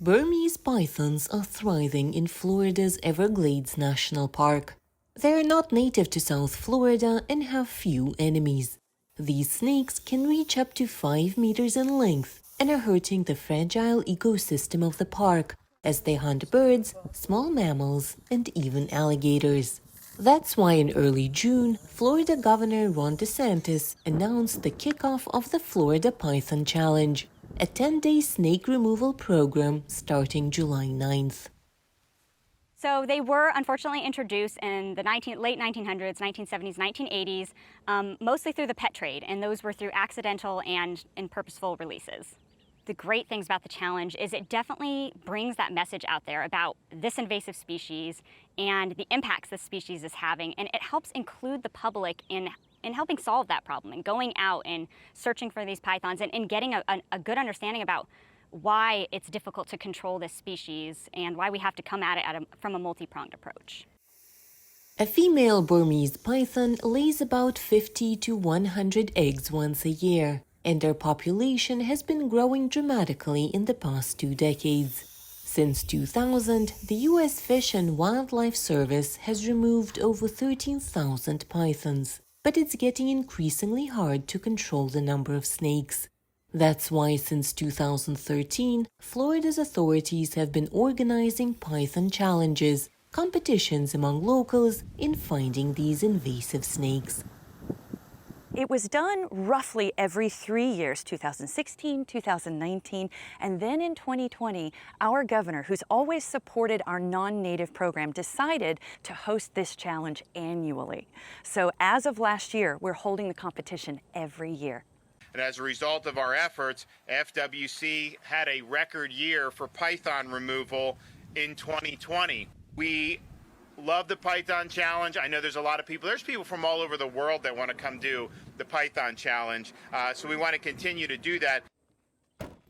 Burmese pythons are thriving in Florida's Everglades National Park. They are not native to South Florida and have few enemies. These snakes can reach up to 5 meters in length and are hurting the fragile ecosystem of the park as they hunt birds, small mammals, and even alligators. That's why in early June, Florida Governor Ron DeSantis announced the kickoff of the Florida Python Challenge, a 10-day snake removal program starting July 9th. So they were unfortunately introduced in the late 1900s, 1970s, 1980s, mostly through the pet trade, and those were through accidental and purposeful releases. The great things about the challenge is it definitely brings that message out there about this invasive species and the impacts this species is having, and it helps include the public in helping solve that problem and going out and searching for these pythons and getting a good understanding about why it's difficult to control this species and why we have to come at it from a multi-pronged approach. A female Burmese python lays about 50 to 100 eggs once a year, and their population has been growing dramatically in the past 2 decades. Since 2000, the U.S. Fish and Wildlife Service has removed over 13,000 pythons, but it's getting increasingly hard to control the number of snakes. That's why since 2013, Florida's authorities have been organizing python challenges, competitions among locals in finding these invasive snakes. It was done roughly every 3 years, 2016, 2019, and then in 2020, our governor, who's always supported our non-native program, decided to host this challenge annually. So as of last year, we're holding the competition every year. And as a result of our efforts, FWC had a record year for python removal in 2020. We love the Python Challenge. I know there's a lot of people. There's people from all over the world that want to come do the Python Challenge. So we want to continue to do that.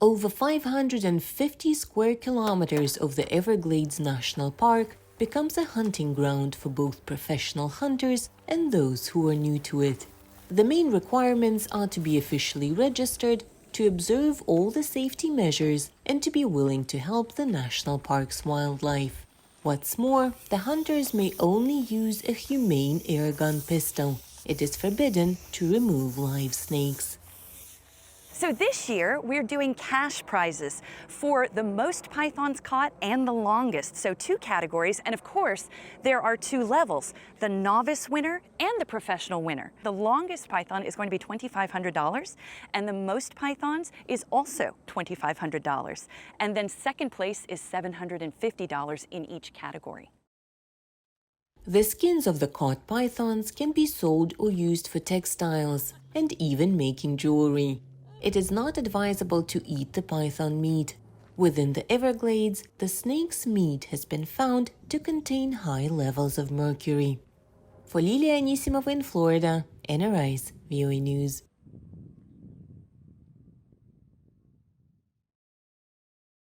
Over 550 square kilometers of the Everglades National Park becomes a hunting ground for both professional hunters and those who are new to it. The main requirements are to be officially registered, to observe all the safety measures, and to be willing to help the national park's wildlife. What's more, the hunters may only use a humane airgun pistol. It is forbidden to remove live snakes. So this year, we're doing cash prizes for the most pythons caught and the longest. So 2 categories, and of course, there are 2 levels, the novice winner and the professional winner. The longest python is going to be $2,500, and the most pythons is also $2,500. And then second place is $750 in each category. The skins of the caught pythons can be sold or used for textiles and even making jewelry. It is not advisable to eat the python meat. Within the Everglades, the snake's meat has been found to contain high levels of mercury. For Lilia Anisimova in Florida, Anna Rice, VOA News.